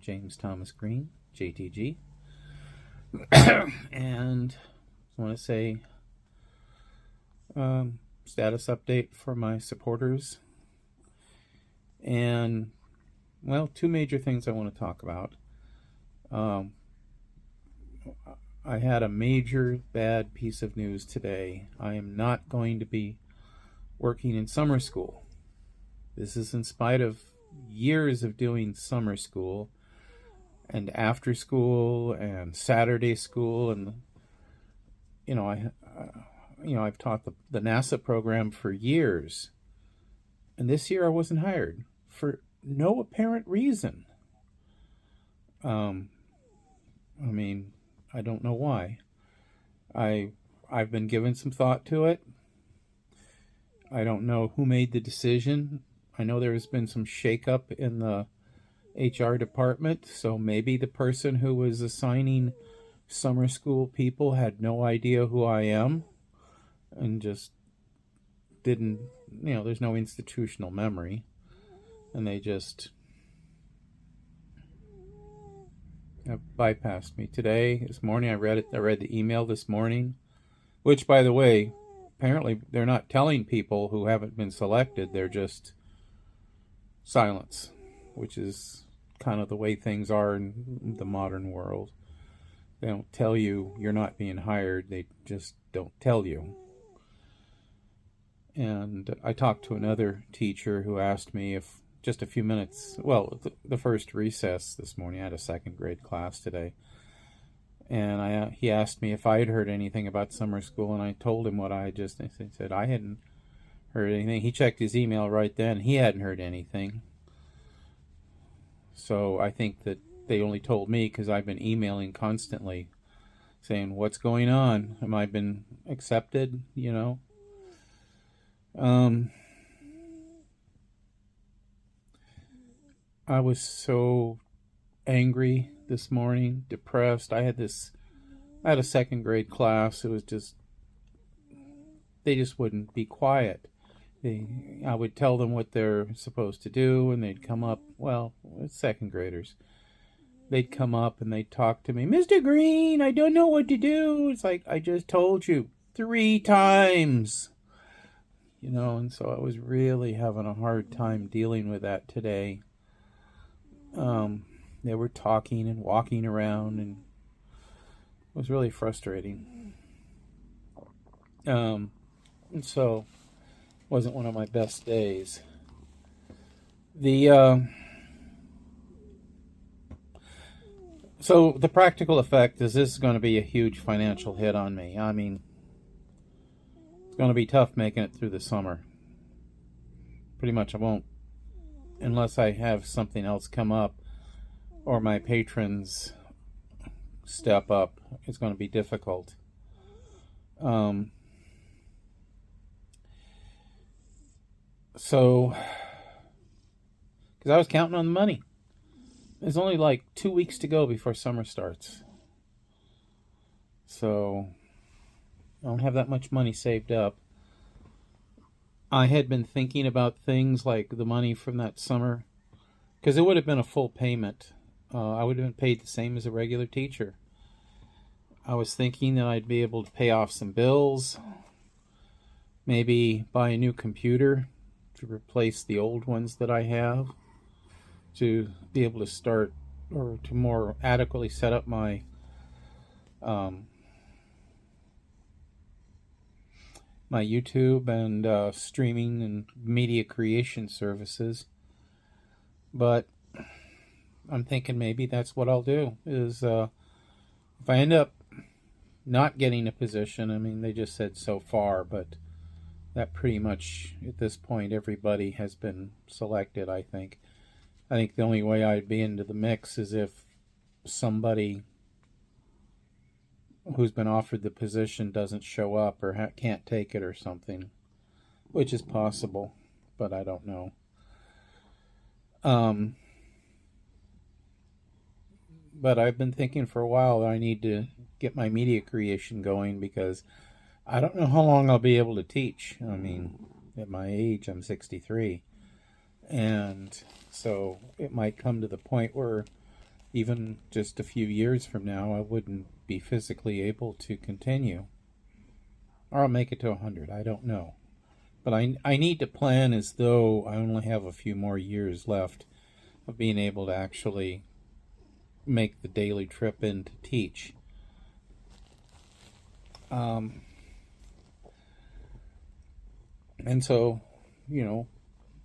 James Thomas Green, JTG. And I want to say status update for my supporters. And, well, two major things I want to talk about. I had a major bad piece of news today. I am not going to be working in summer school. This is in spite of years of doing summer school and after school and Saturday school, and I've taught the NASA program for years, and this year I wasn't hired for no apparent reason. I don't know why. I've been given some thought to it. I don't know who made the decision. I know there has been some shakeup in the HR department, so maybe the person who was assigning summer school people had no idea who I am and just didn't, there's no institutional memory, and they just have bypassed me. This morning I read the email this morning, which, by the way, apparently they're not telling people who haven't been selected. They're just silence, which is kind of the way things are in the modern world. They don't tell you you're not being hired. They just don't tell you. And I talked to another teacher who asked me if just a few minutes, the first recess this morning, I had a second grade class today, and he asked me if I had heard anything about summer school, and I told him what I said I hadn't heard anything. He checked his email right then. He hadn't heard anything. So I think that they only told me because I've been emailing constantly saying, what's going on? Have I been accepted? I was so angry this morning, depressed. I had a second grade class. It was they just wouldn't be quiet. I would tell them what they're supposed to do, and they'd come up. Well, it's second graders. They'd come up and they'd talk to me. Mr. Green, I don't know what to do. It's like, I just told you 3 times. And so I was really having a hard time dealing with that today. They were talking and walking around, and it was really frustrating. And so it wasn't one of my best days. So the practical effect is this is going to be a huge financial hit on me. It's going to be tough making it through the summer. Pretty much I won't, unless I have something else come up or my patrons step up. It's going to be difficult. So, because I was counting on the money. There's only like 2 weeks to go before summer starts. So, I don't have that much money saved up. I had been thinking about things like the money from that summer, because it would have been a full payment. I would have been paid the same as a regular teacher. I was thinking that I'd be able to pay off some bills, maybe buy a new computer to replace the old ones that I have, to be able to start or to more adequately set up my my YouTube and streaming and media creation services. But I'm thinking maybe that's what I'll do, is if I end up not getting a position, they just said so far, but that pretty much at this point everybody has been selected, I think. I think the only way I'd be into the mix is if somebody who's been offered the position doesn't show up or can't take it or something, which is possible, but I don't know. But I've been thinking for a while that I need to get my media creation going, because I don't know how long I'll be able to teach. At my age, I'm 63. And so it might come to the point where even just a few years from now, I wouldn't be physically able to continue. Or I'll make it to 100, I don't know. But I need to plan as though I only have a few more years left of being able to actually make the daily trip in to teach. And so,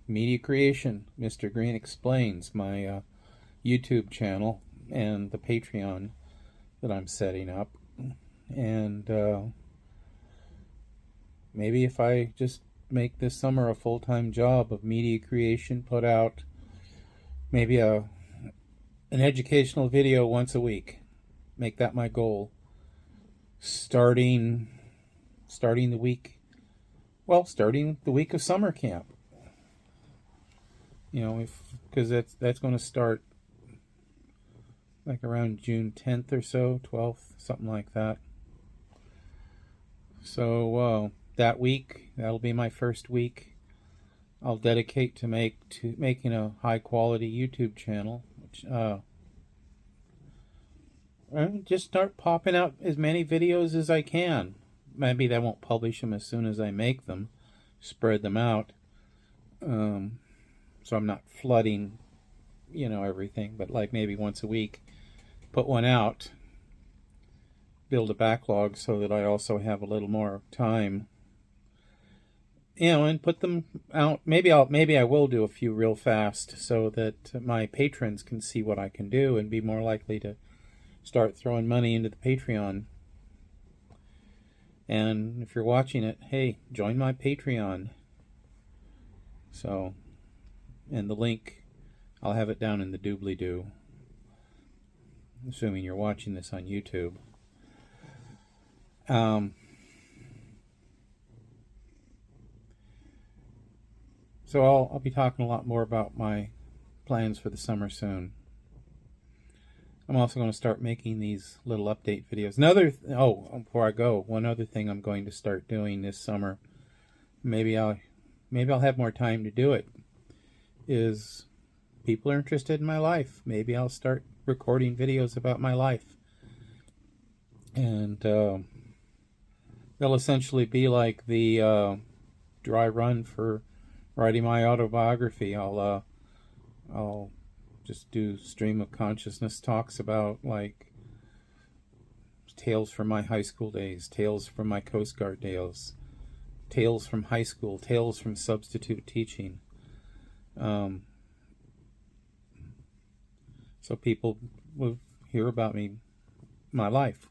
media creation, Mr. Green Explains, my YouTube channel, and the Patreon that I'm setting up. And maybe if I just make this summer a full-time job of media creation, put out maybe an educational video once a week, make that my goal, starting the week of summer camp. Because that's going to start like around June 10th or so, 12th, something like that. So that week, that'll be my first week, I'll dedicate to making a high quality YouTube channel, which just start popping out as many videos as I can. Maybe I won't publish them as soon as I make them, spread them out, so I'm not flooding, everything. But like maybe once a week, put one out, build a backlog so that I also have a little more time, and put them out. Maybe I will do a few real fast so that my patrons can see what I can do and be more likely to start throwing money into the Patreon. And if you're watching it, hey, join my Patreon. So, and the link, I'll have it down in the doobly-doo, assuming you're watching this on YouTube. So I'll be talking a lot more about my plans for the summer soon. I'm also going to start making these little update videos. Before I go, one other thing I'm going to start doing this summer, maybe I'll have more time to do it, is people are interested in my life. Maybe I'll start recording videos about my life. And they'll essentially be like the dry run for writing my autobiography. I'll just do stream of consciousness talks about like tales from my high school days, tales from my Coast Guard days, tales from high school, tales from substitute teaching. So people will hear about my life.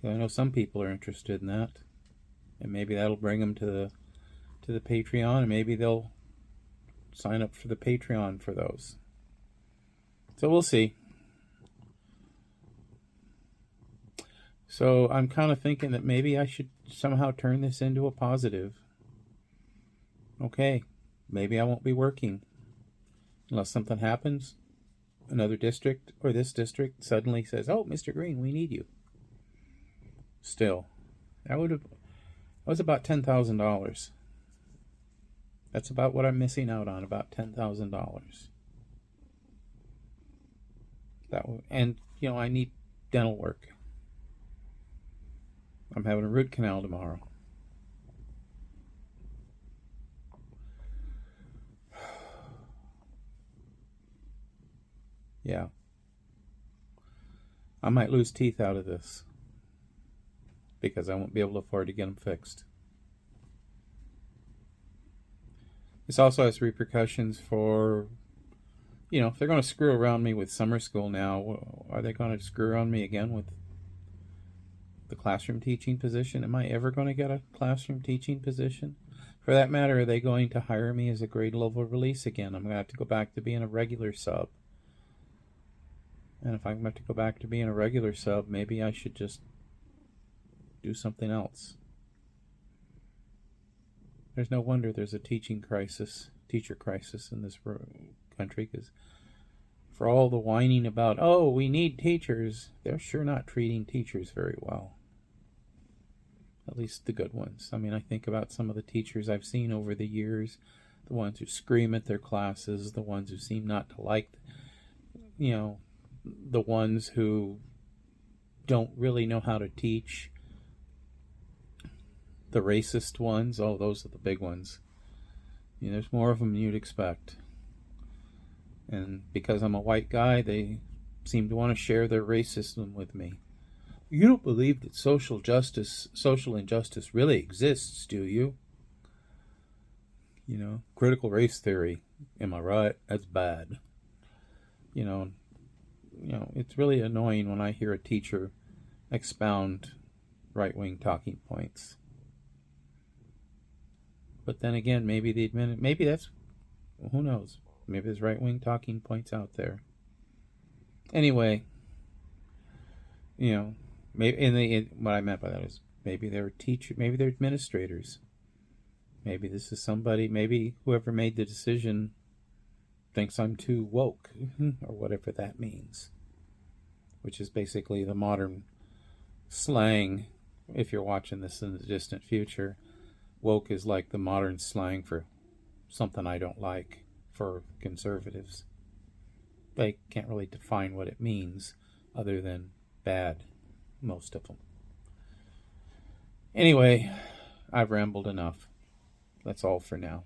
I know some people are interested in that, and maybe that'll bring them to the Patreon, and maybe they'll sign up for the Patreon for those. So we'll see. So I'm kind of thinking that maybe I should somehow turn this into a positive. Okay, maybe I won't be working unless something happens. Another district or this district suddenly says, "Oh, Mr. Green, we need you." Still, that was about $10,000. That's about what I'm missing out on, about $10,000. And I need dental work. I'm having a root canal tomorrow. Yeah. I might lose teeth out of this because I won't be able to afford to get them fixed. This also has repercussions for, if they're going to screw around me with summer school now, are they going to screw around me again with the classroom teaching position? Am I ever going to get a classroom teaching position? For that matter, are they going to hire me as a grade level release again? I'm going to have to go back to being a regular sub. And if I'm going to have to go back to being a regular sub, maybe I should just do something else. There's no wonder there's a teacher crisis in this country, because for all the whining about, oh, we need teachers, they're sure not treating teachers very well. At least the good ones. I mean, I think about some of the teachers I've seen over the years, the ones who scream at their classes, the ones who seem not to like, the ones who don't really know how to teach, the racist ones. Oh, those are the big ones. There's more of them than you'd expect. And because I'm a white guy, they seem to want to share their racism with me. You don't believe that social injustice really exists, do you? Critical race theory. Am I right? That's bad. It's really annoying when I hear a teacher expound right-wing talking points. But then again, maybe that's, who knows? Maybe there's right-wing talking points out there. Anyway, maybe what I meant by that is maybe they're teachers, maybe they're administrators. Maybe this is somebody, maybe whoever made the decision thinks I'm too woke, or whatever that means. Which is basically the modern slang, if you're watching this in the distant future. Woke is like the modern slang for something I don't like for conservatives. They can't really define what it means other than bad, most of them. Anyway, I've rambled enough. That's all for now.